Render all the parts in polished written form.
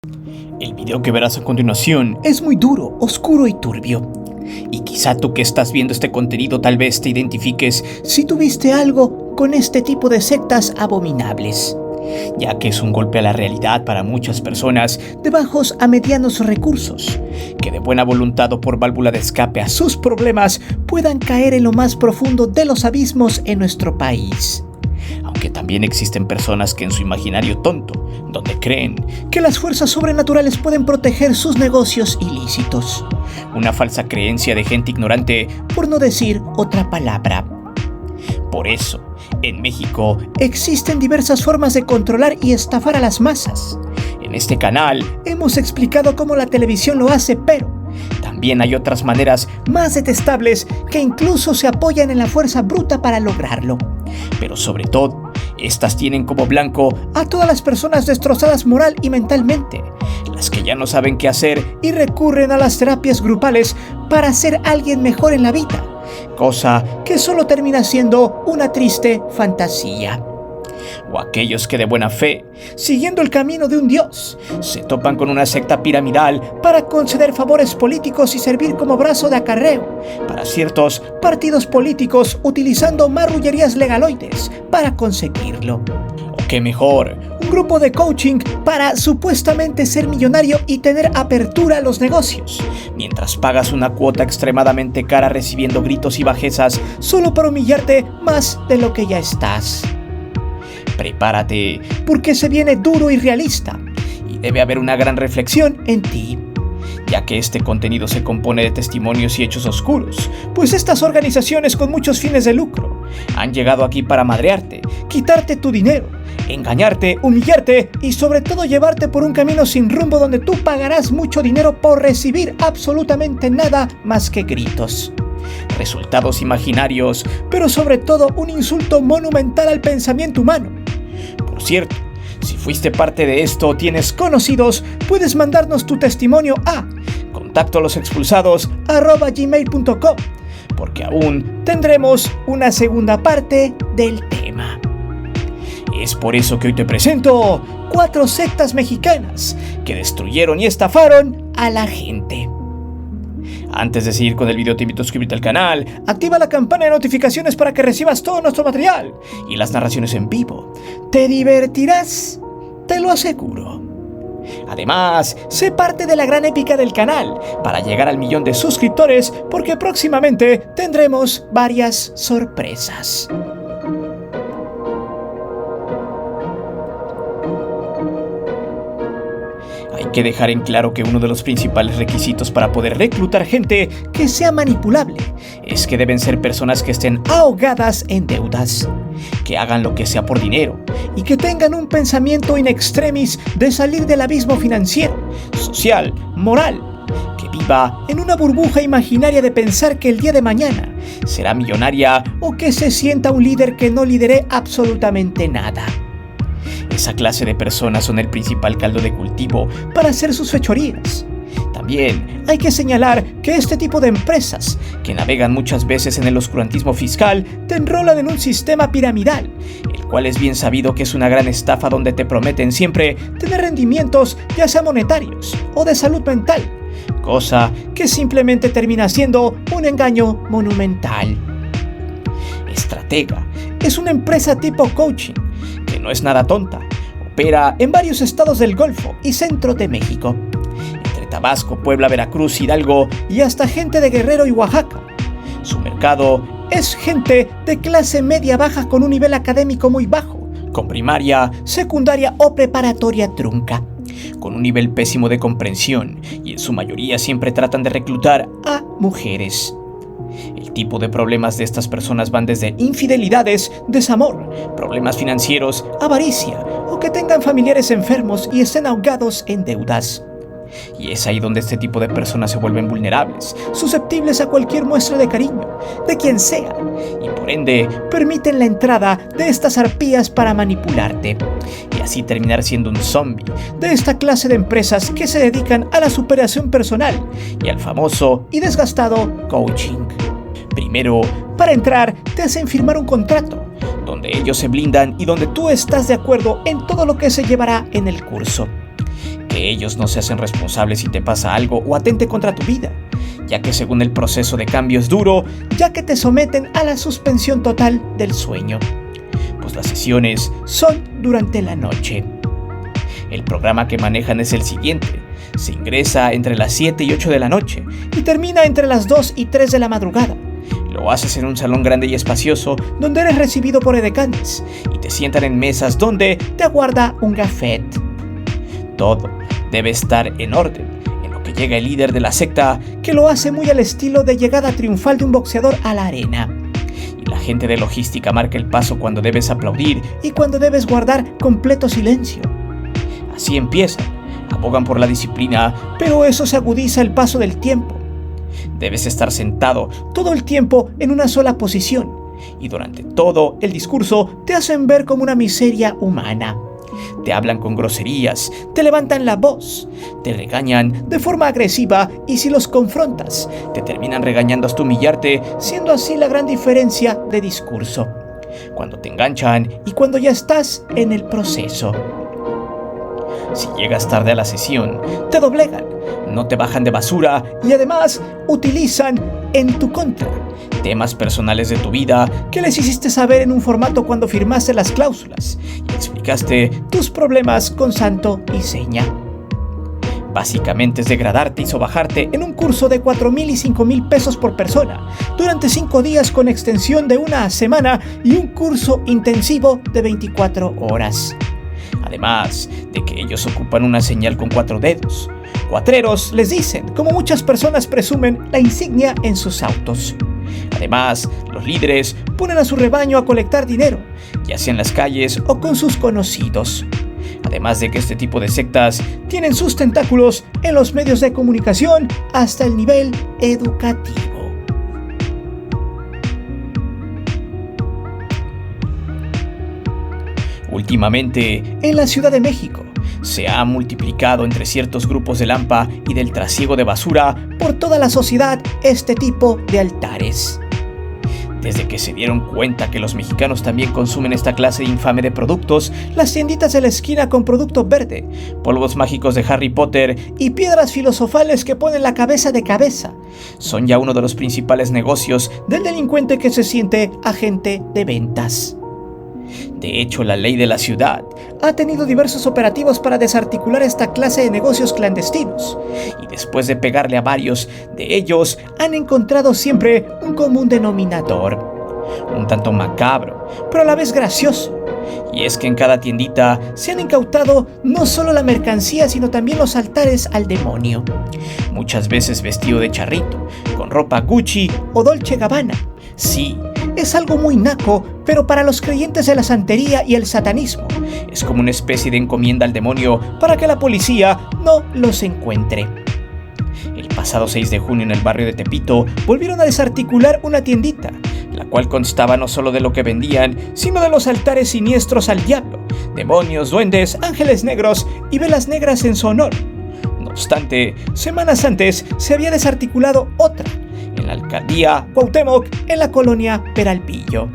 El video que verás a continuación es muy duro, oscuro y turbio. Y quizá tú que estás viendo este contenido tal vez te identifiques si tuviste algo con este tipo de sectas abominables, ya que es un golpe a la realidad para muchas personas de bajos a medianos recursos, que de buena voluntad o por válvula de escape a sus problemas puedan caer en lo más profundo de los abismos en nuestro país. Aunque también existen personas que en su imaginario tonto, donde creen que las fuerzas sobrenaturales pueden proteger sus negocios ilícitos. Una falsa creencia de gente ignorante, por no decir otra palabra. Por eso, en México existen diversas formas de controlar y estafar a las masas. En este canal hemos explicado cómo la televisión lo hace, pero también hay otras maneras más detestables que incluso se apoyan en la fuerza bruta para lograrlo. Pero sobre todo, estas tienen como blanco a todas las personas destrozadas moral y mentalmente, las que ya no saben qué hacer y recurren a las terapias grupales para ser alguien mejor en la vida, cosa que solo termina siendo una triste fantasía. O aquellos que de buena fe, siguiendo el camino de un dios, se topan con una secta piramidal para conceder favores políticos y servir como brazo de acarreo para ciertos partidos políticos utilizando marrullerías legaloides para conseguirlo. O qué mejor, un grupo de coaching para supuestamente ser millonario y tener apertura a los negocios, mientras pagas una cuota extremadamente cara recibiendo gritos y bajezas solo para humillarte más de lo que ya estás. Prepárate, porque se viene duro y realista, y debe haber una gran reflexión en ti, ya que este contenido se compone de testimonios y hechos oscuros, pues estas organizaciones con muchos fines de lucro han llegado aquí para madrearte, quitarte tu dinero, engañarte, humillarte y sobre todo llevarte por un camino sin rumbo donde tú pagarás mucho dinero por recibir absolutamente nada más que gritos. Resultados imaginarios, pero sobre todo un insulto monumental al pensamiento humano. Por cierto, si fuiste parte de esto o tienes conocidos, puedes mandarnos tu testimonio a contactolosexpulsados@gmail.com, porque aún tendremos una segunda parte del tema. Es por eso que hoy te presento 4 sectas mexicanas que destruyeron y estafaron a la gente. Antes de seguir con el video te invito a suscribirte al canal, activa la campana de notificaciones para que recibas todo nuestro material y las narraciones en vivo. Te divertirás, te lo aseguro. Además, sé parte de la gran épica del canal para llegar al 1.000.000 de suscriptores, porque próximamente tendremos varias sorpresas. Hay que dejar en claro que uno de los principales requisitos para poder reclutar gente que sea manipulable es que deben ser personas que estén ahogadas en deudas, que hagan lo que sea por dinero y que tengan un pensamiento in extremis de salir del abismo financiero, social, moral, que viva en una burbuja imaginaria de pensar que el día de mañana será millonaria o que se sienta un líder que no lidere absolutamente nada. Esa clase de personas son el principal caldo de cultivo para hacer sus fechorías. También hay que señalar que este tipo de empresas, que navegan muchas veces en el oscurantismo fiscal, te enrolan en un sistema piramidal, el cual es bien sabido que es una gran estafa donde te prometen siempre tener rendimientos ya sea monetarios o de salud mental, cosa que simplemente termina siendo un engaño monumental. Estratega es una empresa tipo coaching, que no es nada tonta. Opera en varios estados del Golfo y centro de México, entre Tabasco, Puebla, Veracruz, Hidalgo y hasta gente de Guerrero y Oaxaca. Su mercado es gente de clase media-baja con un nivel académico muy bajo, con primaria, secundaria o preparatoria trunca, con un nivel pésimo de comprensión y en su mayoría siempre tratan de reclutar a mujeres. El tipo de problemas de estas personas van desde infidelidades, desamor, problemas financieros, avaricia o que tengan familiares enfermos y estén ahogados en deudas. Y es ahí donde este tipo de personas se vuelven vulnerables, susceptibles a cualquier muestra de cariño, de quien sea, y por ende permiten la entrada de estas arpías para manipularte, y así terminar siendo un zombie de esta clase de empresas que se dedican a la superación personal y al famoso y desgastado coaching. Primero, para entrar, te hacen firmar un contrato, donde ellos se blindan y donde tú estás de acuerdo en todo lo que se llevará en el curso. que ellos no se hacen responsables si te pasa algo o atente contra tu vida, ya que según el proceso de cambio es duro, ya que te someten a la suspensión total del sueño, pues las sesiones son durante la noche. El programa que manejan es el siguiente: se ingresa entre las 7 y 8 de la noche y termina entre las 2 y 3 de la madrugada. Lo haces en un salón grande y espacioso donde eres recibido por edecanes y te sientan en mesas donde te aguarda un gafet. Todo debe estar en orden, en lo que llega el líder de la secta, que lo hace muy al estilo de llegada triunfal de un boxeador a la arena. Y la gente de logística marca el paso cuando debes aplaudir y cuando debes guardar completo silencio. Así empiezan, abogan por la disciplina, pero eso se agudiza el paso del tiempo. Debes estar sentado todo el tiempo en una sola posición y durante todo el discurso te hacen ver como una miseria humana. Te hablan con groserías, te levantan la voz, te regañan de forma agresiva y si los confrontas, te terminan regañando hasta humillarte, siendo así la gran diferencia de discurso. Cuando te enganchan y cuando ya estás en el proceso. Si llegas tarde a la sesión, te doblegan, no te bajan de basura y además utilizan en tu contra temas personales de tu vida que les hiciste saber en un formato cuando firmaste las cláusulas y explicaste tus problemas con santo y seña. Básicamente es degradarte y sobajarte en un curso de 4,000 y 5,000 pesos por persona durante 5 días con extensión de 1 semana y un curso intensivo de 24 horas. Además de que ellos ocupan una señal con 4 dedos. Cuatreros les dicen, como muchas personas presumen la insignia en sus autos. Además, los líderes ponen a su rebaño a colectar dinero, ya sea en las calles o con sus conocidos. Además de que este tipo de sectas tienen sus tentáculos en los medios de comunicación hasta el nivel educativo. Últimamente, en la Ciudad de México, se ha multiplicado entre ciertos grupos de Lampa y del trasiego de basura por toda la sociedad este tipo de altares. Desde que se dieron cuenta que los mexicanos también consumen esta clase infame de productos, las tienditas de la esquina con producto verde, polvos mágicos de Harry Potter y piedras filosofales que ponen la cabeza de cabeza, son ya uno de los principales negocios del delincuente que se siente agente de ventas. De hecho, la ley de la ciudad ha tenido diversos operativos para desarticular esta clase de negocios clandestinos, y después de pegarle a varios de ellos, han encontrado siempre un común denominador, un tanto macabro, pero a la vez gracioso, y es que en cada tiendita se han incautado no solo la mercancía, sino también los altares al demonio, muchas veces vestido de charrito, con ropa Gucci o Dolce Gabbana. Sí, es algo muy naco, pero para los creyentes de la santería y el satanismo, es como una especie de encomienda al demonio para que la policía no los encuentre. El pasado 6 de junio en el barrio de Tepito volvieron a desarticular una tiendita, la cual constaba no solo de lo que vendían, sino de los altares siniestros al diablo, demonios, duendes, ángeles negros y velas negras en su honor. No obstante, semanas antes se había desarticulado otra, en la alcaldía Cuauhtémoc, en la colonia Peralvillo.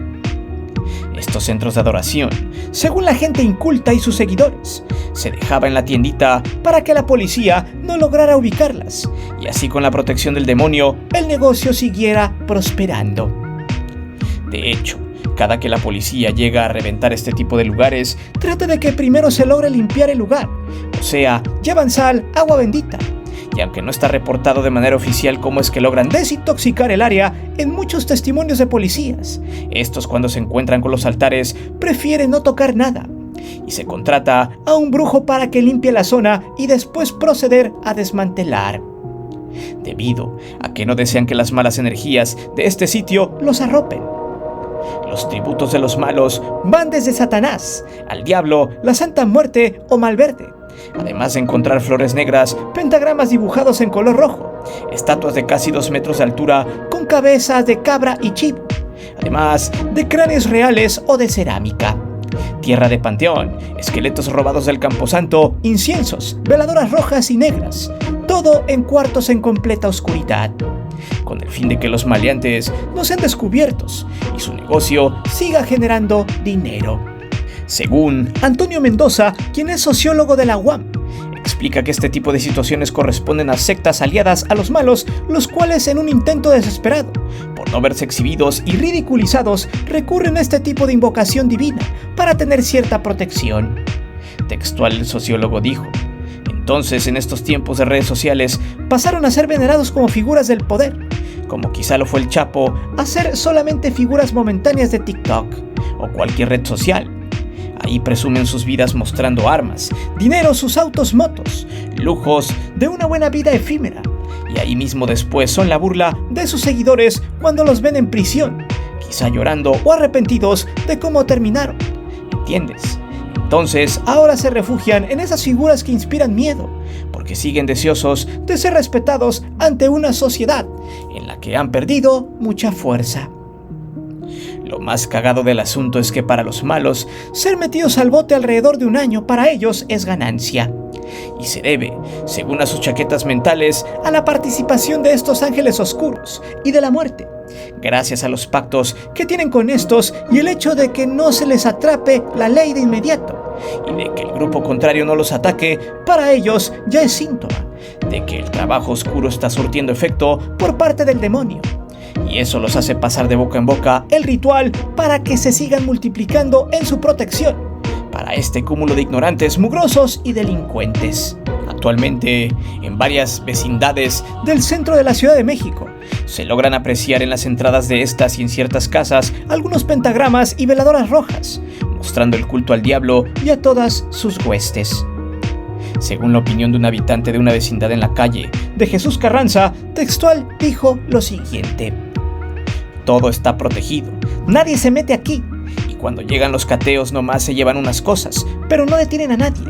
Estos centros de adoración, según la gente inculta y sus seguidores, se dejaba en la tiendita para que la policía no lograra ubicarlas, y así con la protección del demonio, el negocio siguiera prosperando. De hecho, cada que la policía llega a reventar este tipo de lugares, trata de que primero se logre limpiar el lugar, o sea, llevan sal, agua bendita. Y aunque no está reportado de manera oficial cómo es que logran desintoxicar el área, en muchos testimonios de policías, estos cuando se encuentran con los altares prefieren no tocar nada, y se contrata a un brujo para que limpie la zona y después proceder a desmantelar. Debido a que no desean que las malas energías de este sitio los arropen. Los tributos de los malos van desde Satanás, al diablo, la Santa Muerte o Malverde. Además de encontrar flores negras, pentagramas dibujados en color rojo, estatuas de casi 2 metros de altura con cabezas de cabra y chivo, además de cráneos reales o de cerámica, tierra de panteón, esqueletos robados del camposanto, inciensos, veladoras rojas y negras, todo en cuartos en completa oscuridad, con el fin de que los maleantes no sean descubiertos y su negocio siga generando dinero. Según Antonio Mendoza, quien es sociólogo de la UAM, explica que este tipo de situaciones corresponden a sectas aliadas a los malos, los cuales en un intento desesperado por no verse exhibidos y ridiculizados recurren a este tipo de invocación divina para tener cierta protección. Textual, el sociólogo dijo: entonces, en estos tiempos de redes sociales, pasaron a ser venerados como figuras del poder, como quizá lo fue el Chapo, a ser solamente figuras momentáneas de TikTok o cualquier red social. Ahí presumen sus vidas mostrando armas, dinero, sus autos, motos, lujos de una buena vida efímera. Y ahí mismo después son la burla de sus seguidores cuando los ven en prisión, quizá llorando o arrepentidos de cómo terminaron. ¿Entiendes? Entonces, ahora se refugian en esas figuras que inspiran miedo, porque siguen deseosos de ser respetados ante una sociedad en la que han perdido mucha fuerza. Lo más cagado del asunto es que para los malos, ser metidos al bote alrededor de un año para ellos es ganancia. Y se debe, según a sus chaquetas mentales, a la participación de estos ángeles oscuros y de la muerte, gracias a los pactos que tienen con estos y el hecho de que no se les atrape la ley de inmediato, y de que el grupo contrario no los ataque, para ellos ya es síntoma de que el trabajo oscuro está surtiendo efecto por parte del demonio. Y eso los hace pasar de boca en boca el ritual para que se sigan multiplicando en su protección para este cúmulo de ignorantes, mugrosos y delincuentes. Actualmente, en varias vecindades del centro de la Ciudad de México, se logran apreciar en las entradas de estas y en ciertas casas algunos pentagramas y veladoras rojas, mostrando el culto al diablo y a todas sus huestes. Según la opinión de un habitante de una vecindad en la calle de Jesús Carranza, textual dijo lo siguiente: todo está protegido, nadie se mete aquí, y cuando llegan los cateos nomás se llevan unas cosas, pero no detienen a nadie.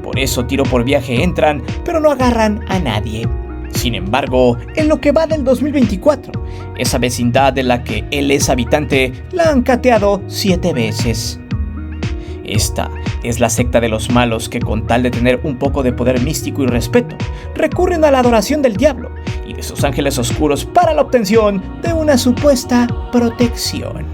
Por eso tiro por viaje entran, pero no agarran a nadie. Sin embargo, en lo que va del 2024, esa vecindad de la que él es habitante la han cateado 7 veces. Esta es la secta de los malos que, con tal de tener un poco de poder místico y respeto, recurren a la adoración del diablo y de sus ángeles oscuros para la obtención de una supuesta protección.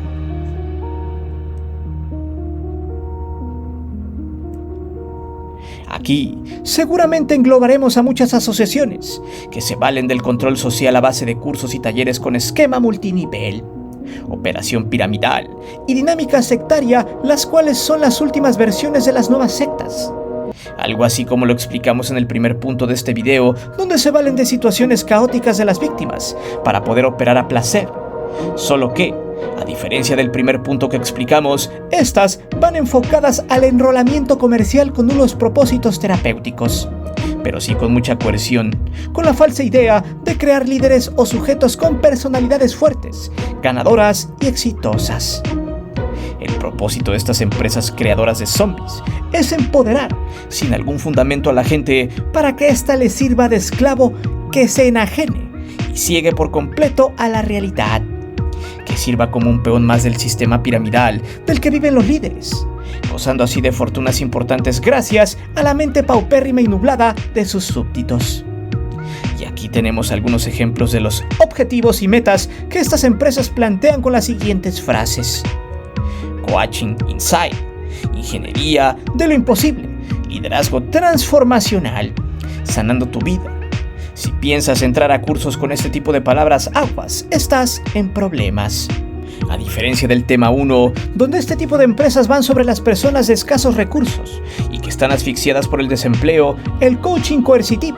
Aquí seguramente englobaremos a muchas asociaciones que se valen del control social a base de cursos y talleres con esquema multinivel, operación piramidal y dinámica sectaria, las cuales son las últimas versiones de las nuevas sectas. Algo así como lo explicamos en el primer punto de este video, donde se valen de situaciones caóticas de las víctimas para poder operar a placer. Solo que, a diferencia del primer punto que explicamos, estas van enfocadas al enrolamiento comercial con unos propósitos terapéuticos, pero sí con mucha coerción, con la falsa idea de crear líderes o sujetos con personalidades fuertes, ganadoras y exitosas. El propósito de estas empresas creadoras de zombies es empoderar, sin algún fundamento, a la gente para que ésta les sirva de esclavo que se enajene y ciegue por completo a la realidad, que sirva como un peón más del sistema piramidal del que viven los líderes, gozando así de fortunas importantes gracias a la mente paupérrima y nublada de sus súbditos. Y aquí tenemos algunos ejemplos de los objetivos y metas que estas empresas plantean con las siguientes frases: Coaching Inside, ingeniería de lo imposible, liderazgo transformacional, sanando tu vida. Si piensas entrar a cursos con este tipo de palabras, aguas, estás en problemas. A diferencia del tema 1, donde este tipo de empresas van sobre las personas de escasos recursos y que están asfixiadas por el desempleo, el coaching coercitivo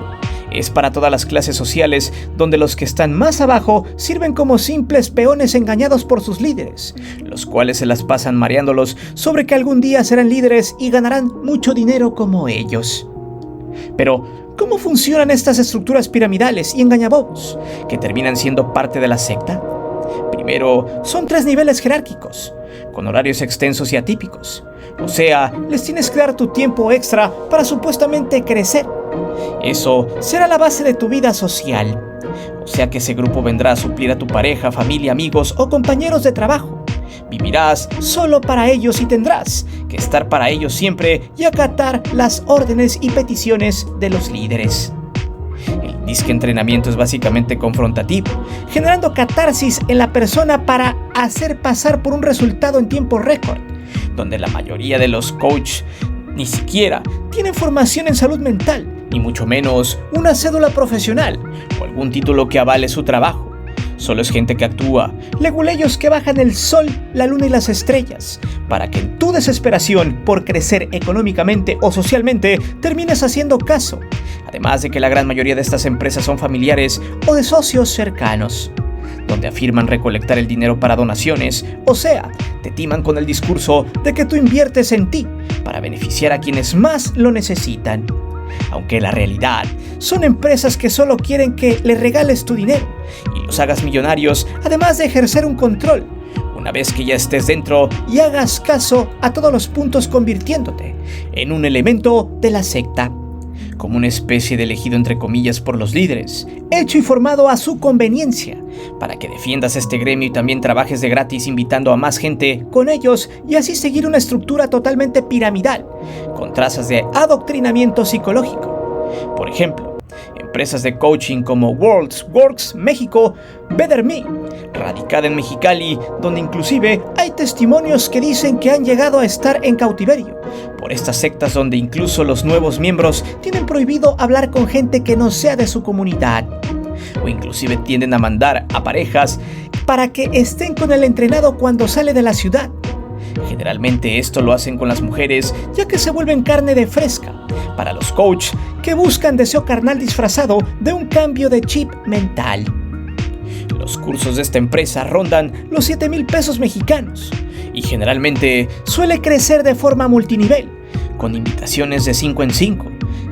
es para todas las clases sociales, donde los que están más abajo sirven como simples peones engañados por sus líderes, los cuales se las pasan mareándolos sobre que algún día serán líderes y ganarán mucho dinero como ellos. Pero, ¿cómo funcionan estas estructuras piramidales y engañabobos que terminan siendo parte de la secta? Primero, son 3 niveles jerárquicos, con horarios extensos y atípicos. O sea, les tienes que dar tu tiempo extra para supuestamente crecer. Eso será la base de tu vida social. O sea que ese grupo vendrá a suplir a tu pareja, familia, amigos o compañeros de trabajo. Vivirás solo para ellos y tendrás que estar para ellos siempre y acatar las órdenes y peticiones de los líderes. El disque entrenamiento es básicamente confrontativo, generando catarsis en la persona para hacer pasar por un resultado en tiempo récord, donde la mayoría de los coaches Ni siquiera tienen formación en salud mental, ni mucho menos una cédula profesional o algún título que avale su trabajo. Solo es gente que actúa, leguleyos que bajan el sol, la luna y las estrellas, para que en tu desesperación por crecer económicamente o socialmente termines haciendo caso. Además de que la gran mayoría de estas empresas son familiares o de socios cercanos, donde afirman recolectar el dinero para donaciones, o sea, te timan con el discurso de que tú inviertes en ti para beneficiar a quienes más lo necesitan. Aunque en la realidad son empresas que solo quieren que les regales tu dinero y los hagas millonarios, además de ejercer un control, una vez que ya estés dentro y hagas caso a todos los puntos, convirtiéndote en un elemento de la secta, como una especie de elegido entre comillas por los líderes, hecho y formado a su conveniencia, para que defiendas este gremio y también trabajes de gratis invitando a más gente con ellos y así seguir una estructura totalmente piramidal, con trazas de adoctrinamiento psicológico. Por ejemplo, empresas de coaching como Works México, Better Me, radicada en Mexicali, donde inclusive hay testimonios que dicen que han llegado a estar en cautiverio por estas sectas, donde incluso los nuevos miembros tienen prohibido hablar con gente que no sea de su comunidad, o inclusive tienden a mandar a parejas para que estén con el entrenado cuando sale de la ciudad. Generalmente esto lo hacen con las mujeres, ya que se vuelven carne de fresca para los coaches que buscan deseo carnal disfrazado de un cambio de chip mental. Los cursos de esta empresa rondan los 7,000 pesos mexicanos y generalmente suele crecer de forma multinivel, con invitaciones de 5 en 5.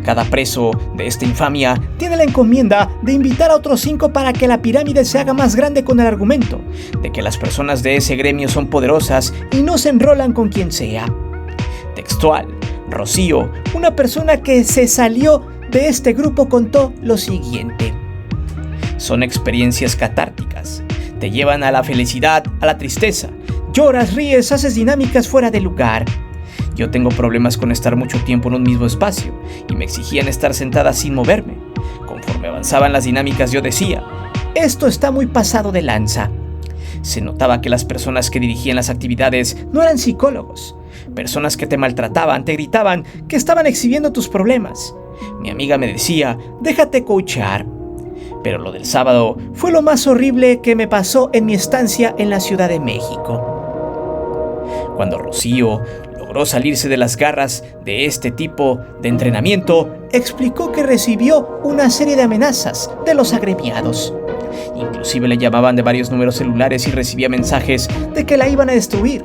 Cada preso de esta infamia tiene la encomienda de invitar a otros 5 para que la pirámide se haga más grande, con el argumento de que las personas de ese gremio son poderosas y no se enrolan con quien sea. Textual, Rocío, una persona que se salió de este grupo, contó lo siguiente: son experiencias catárticas, te llevan a la felicidad, a la tristeza, lloras, ríes, haces dinámicas fuera de lugar. Yo tengo problemas con estar mucho tiempo en un mismo espacio y me exigían estar sentada sin moverme. Conforme avanzaban las dinámicas yo decía, esto está muy pasado de lanza. Se notaba que las personas que dirigían las actividades no eran psicólogos, personas que te maltrataban, te gritaban que estaban exhibiendo tus problemas. Mi amiga me decía, déjate coachar. Pero lo del sábado fue lo más horrible que me pasó en mi estancia en la Ciudad de México. Cuando Rocío logró salirse de las garras de este tipo de entrenamiento, explicó que recibió una serie de amenazas de los agremiados. Inclusive le llamaban de varios números celulares y recibía mensajes de que la iban a destruir.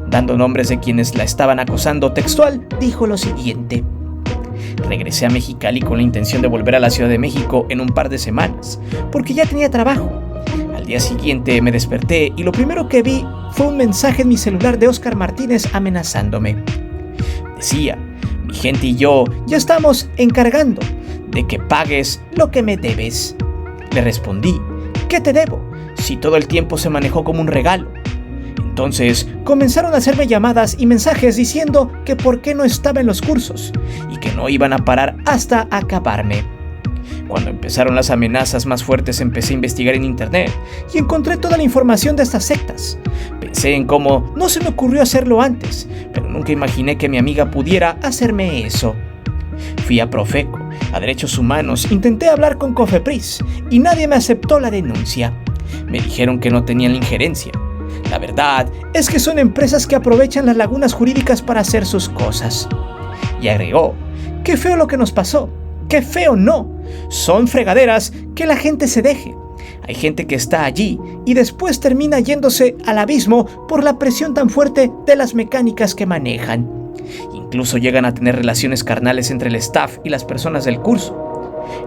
Dando nombres de quienes la estaban acosando, textual, dijo lo siguiente: regresé a Mexicali con la intención de volver a la Ciudad de México en un par de semanas, porque ya tenía trabajo. Al día siguiente me desperté y lo primero que vi fue un mensaje en mi celular de Oscar Martínez amenazándome. Decía, mi gente y yo ya estamos encargando de que pagues lo que me debes. Le respondí, ¿qué te debo? Si todo el tiempo se manejó como un regalo. Entonces comenzaron a hacerme llamadas y mensajes diciendo que por qué no estaba en los cursos y que no iban a parar hasta acabarme. Cuando empezaron las amenazas más fuertes, empecé a investigar en internet y encontré toda la información de estas sectas. Pensé en cómo no se me ocurrió hacerlo antes, pero nunca imaginé que mi amiga pudiera hacerme eso. Fui a Profeco, a Derechos Humanos, intenté hablar con Cofepris y nadie me aceptó la denuncia. Me dijeron que no tenían la injerencia. La verdad es que son empresas que aprovechan las lagunas jurídicas para hacer sus cosas. Y agregó, qué feo lo que nos pasó. ¡Qué feo no! Son fregaderas que la gente se deje. Hay gente que está allí y después termina yéndose al abismo por la presión tan fuerte de las mecánicas que manejan. Incluso llegan a tener relaciones carnales entre el staff y las personas del curso.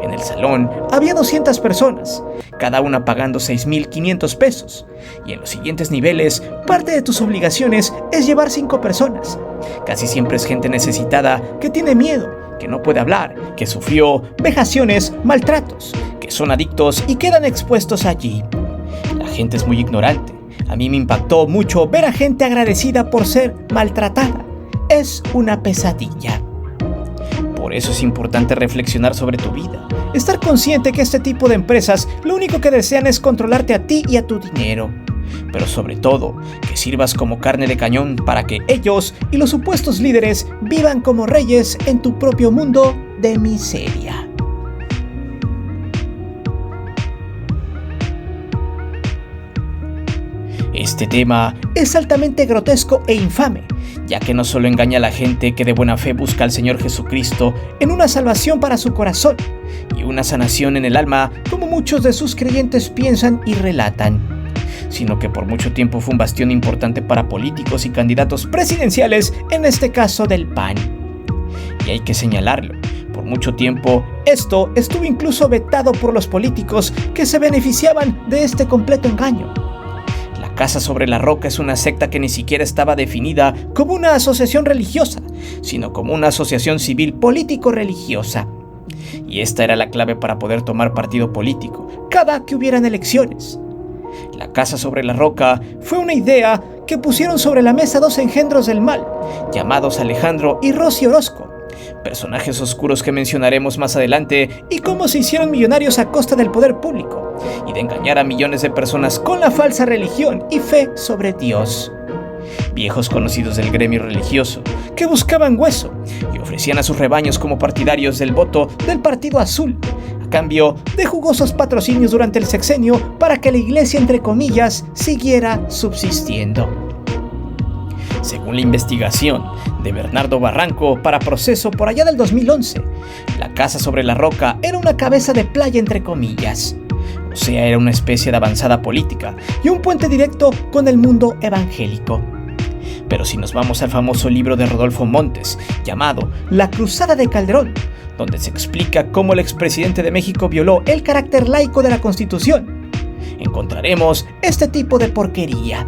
En el salón había 200 personas, cada una pagando 6,500 pesos. Y en los siguientes niveles, parte de tus obligaciones es llevar 5 personas. Casi siempre es gente necesitada que tiene miedo, que no puede hablar, que sufrió vejaciones, maltratos, que son adictos y quedan expuestos allí. La gente es muy ignorante. A mí me impactó mucho ver a gente agradecida por ser maltratada. Es una pesadilla. Por eso es importante reflexionar sobre tu vida. Estar consciente que este tipo de empresas lo único que desean es controlarte a ti y a tu dinero. pero sobre todo que sirvas como carne de cañón para que ellos y los supuestos líderes vivan como reyes en tu propio mundo de miseria. Este tema es altamente grotesco e infame, ya que no solo engaña a la gente que de buena fe busca al Señor Jesucristo en una salvación para su corazón y una sanación en el alma, como muchos de sus creyentes piensan y relatan, sino que por mucho tiempo fue un bastión importante para políticos y candidatos presidenciales, en este caso del PAN. Y hay que señalarlo, por mucho tiempo esto estuvo incluso vetado por los políticos que se beneficiaban de este completo engaño. Casa sobre la Roca es una secta que ni siquiera estaba definida como una asociación religiosa, sino como una asociación civil político-religiosa. Y esta era la clave para poder tomar partido político cada que hubieran elecciones. La Casa sobre la Roca fue una idea que pusieron sobre la mesa dos engendros del mal, llamados Alejandro y Rosy Orozco, personajes oscuros que mencionaremos más adelante, y cómo se hicieron millonarios a costa del poder público y de engañar a millones de personas con la falsa religión y fe sobre Dios. Viejos conocidos del gremio religioso que buscaban hueso y ofrecían a sus rebaños como partidarios del voto del Partido Azul, a cambio de jugosos patrocinios durante el sexenio para que la iglesia, entre comillas, siguiera subsistiendo. Según la investigación de Bernardo Barranco para Proceso por allá del 2011, la Casa sobre la Roca era una cabeza de playa, entre comillas. O sea, era una especie de avanzada política y un puente directo con el mundo evangélico. Pero si nos vamos al famoso libro de Rodolfo Montes, llamado La Cruzada de Calderón, donde se explica cómo el expresidente de México violó el carácter laico de la Constitución, encontraremos este tipo de porquería.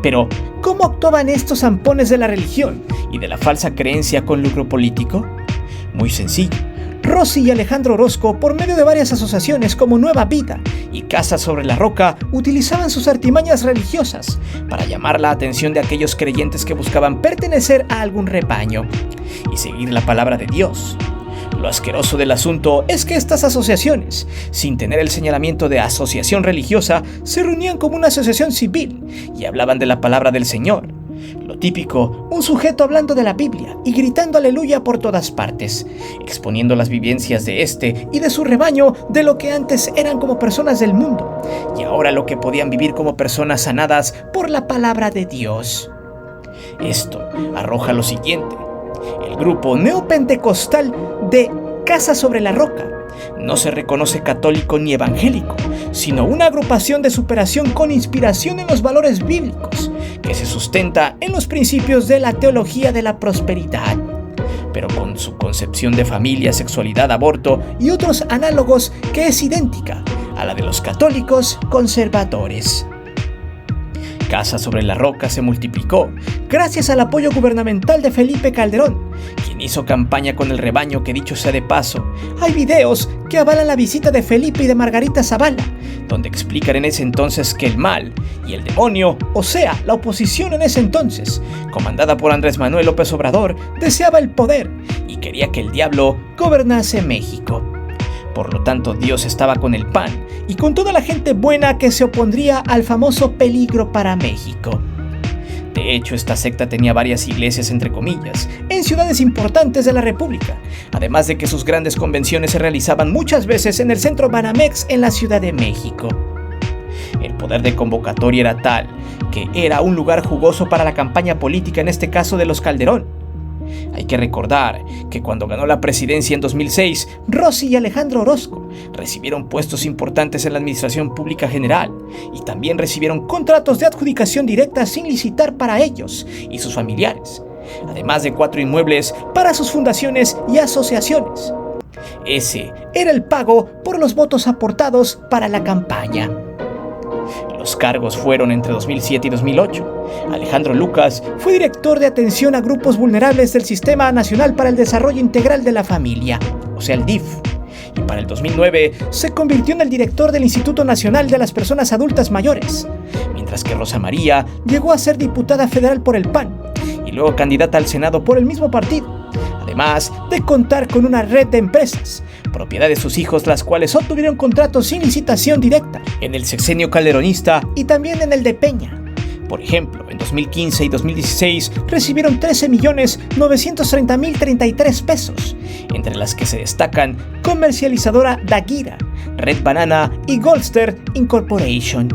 Pero, ¿cómo actuaban estos zampones de la religión y de la falsa creencia con lucro político? Muy sencillo. Rosy y Alejandro Orozco, por medio de varias asociaciones como Nueva Vida y Casa sobre la Roca, utilizaban sus artimañas religiosas para llamar la atención de aquellos creyentes que buscaban pertenecer a algún rebaño y seguir la palabra de Dios. Lo asqueroso del asunto es que estas asociaciones, sin tener el señalamiento de asociación religiosa, se reunían como una asociación civil y hablaban de la palabra del Señor. Lo típico, un sujeto hablando de la Biblia y gritando aleluya por todas partes, exponiendo las vivencias de este y de su rebaño de lo que antes eran como personas del mundo y ahora lo que podían vivir como personas sanadas por la palabra de Dios. Esto arroja lo siguiente: el grupo neopentecostal de Casa sobre la Roca no se reconoce católico ni evangélico, sino una agrupación de superación con inspiración en los valores bíblicos, que se sustenta en los principios de la teología de la prosperidad, pero con su concepción de familia, sexualidad, aborto y otros análogos que es idéntica a la de los católicos conservadores. Casa sobre la Roca se multiplicó gracias al apoyo gubernamental de Felipe Calderón, quien hizo campaña con el rebaño, que dicho sea de paso, hay videos que avalan la visita de Felipe y de Margarita Zavala, donde explican en ese entonces que el mal y el demonio, o sea, la oposición en ese entonces, comandada por Andrés Manuel López Obrador, deseaba el poder y quería que el diablo gobernase México. Por lo tanto, Dios estaba con el PAN y con toda la gente buena que se opondría al famoso peligro para México. De hecho, esta secta tenía varias iglesias, entre comillas, en ciudades importantes de la República, además de que sus grandes convenciones se realizaban muchas veces en el Centro Banamex en la Ciudad de México. El poder de convocatoria era tal que era un lugar jugoso para la campaña política, en este caso de los Calderón. Hay que recordar que cuando ganó la presidencia en 2006, Rosy y Alejandro Orozco recibieron puestos importantes en la administración pública general y también recibieron contratos de adjudicación directa sin licitar para ellos y sus familiares, además de 4 inmuebles para sus fundaciones y asociaciones. Ese era el pago por los votos aportados para la campaña. Los cargos fueron entre 2007 y 2008. Alejandro Lucas fue director de atención a grupos vulnerables del Sistema Nacional para el Desarrollo Integral de la Familia, o sea el DIF, y para el 2009 se convirtió en el director del Instituto Nacional de las Personas Adultas Mayores, mientras que Rosa María llegó a ser diputada federal por el PAN y luego candidata al Senado por el mismo partido, además de contar con una red de empresas, propiedad de sus hijos, las cuales obtuvieron contratos sin licitación directa en el sexenio calderonista y también en el de Peña. Por ejemplo, en 2015 y 2016 recibieron 13.930.033 pesos, entre las que se destacan Comercializadora Daguira, Red Banana y Goldster Incorporation.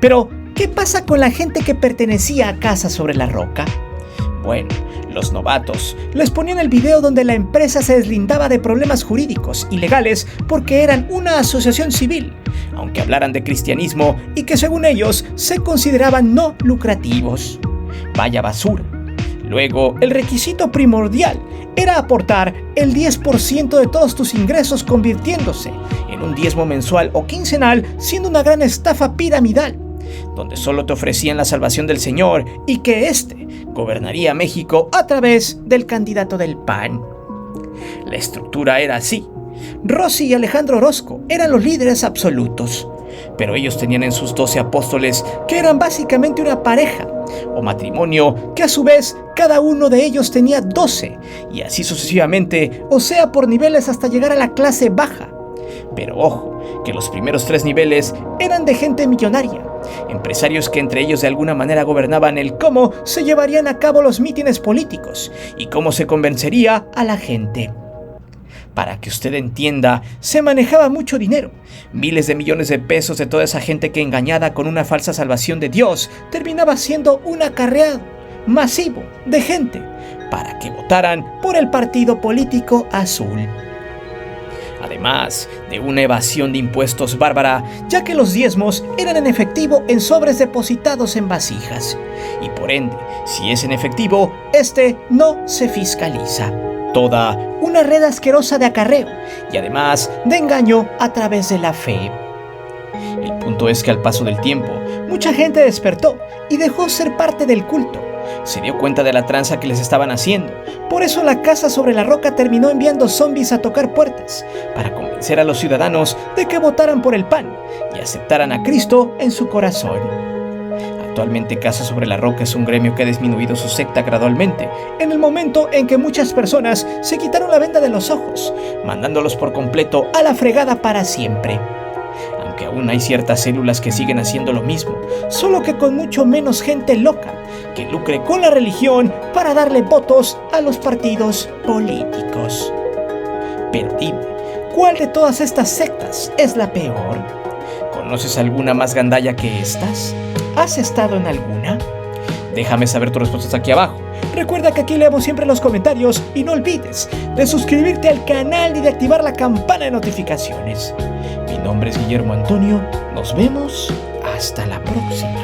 Pero, ¿qué pasa con la gente que pertenecía a Casa sobre la Roca? Bueno, los novatos les ponían el video donde la empresa se deslindaba de problemas jurídicos y legales porque eran una asociación civil, aunque hablaran de cristianismo y que según ellos se consideraban no lucrativos. Vaya basura. Luego, el requisito primordial era aportar el 10% de todos tus ingresos, convirtiéndose en un diezmo mensual o quincenal, siendo una gran estafa piramidal, donde solo te ofrecían la salvación del Señor y que éste gobernaría México a través del candidato del PAN. La estructura era así. Rosy y Alejandro Orozco eran los líderes absolutos, pero ellos tenían en sus 12 apóstoles, que eran básicamente una pareja o matrimonio, que a su vez cada uno de ellos tenía 12, y así sucesivamente, o sea, por niveles hasta llegar a la clase baja. Pero ojo, que los primeros 3 niveles eran de gente millonaria, empresarios que entre ellos de alguna manera gobernaban el cómo se llevarían a cabo los mítines políticos y cómo se convencería a la gente. Para que usted entienda, se manejaba mucho dinero, miles de millones de pesos de toda esa gente que, engañada con una falsa salvación de Dios, terminaba siendo un acarreado masivo de gente para que votaran por el partido político azul. Además de una evasión de impuestos bárbara, ya que los diezmos eran en efectivo en sobres depositados en vasijas, y por ende, si es en efectivo, este no se fiscaliza. Toda una red asquerosa de acarreo y además de engaño a través de la fe. El punto es que al paso del tiempo, mucha gente despertó y dejó ser parte del culto. Se dio cuenta de la tranza que les estaban haciendo. Por eso la Casa sobre la Roca terminó enviando zombies a tocar puertas para convencer a los ciudadanos de que votaran por el PAN y aceptaran a Cristo en su corazón. Actualmente Casa sobre la Roca es un gremio que ha disminuido su secta gradualmente, en el momento en que muchas personas se quitaron la venda de los ojos, mandándolos por completo a la fregada para siempre. Aunque aún hay ciertas células que siguen haciendo lo mismo, solo que con mucho menos gente loca, que lucre con la religión para darle votos a los partidos políticos. Pero dime, ¿cuál de todas estas sectas es la peor? ¿Conoces alguna más gandalla que estas? ¿Has estado en alguna? Déjame saber tus respuestas aquí abajo. Recuerda que aquí leemos siempre los comentarios y no olvides de suscribirte al canal y de activar la campana de notificaciones. Mi nombre es Guillermo Antonio. Nos vemos hasta la próxima.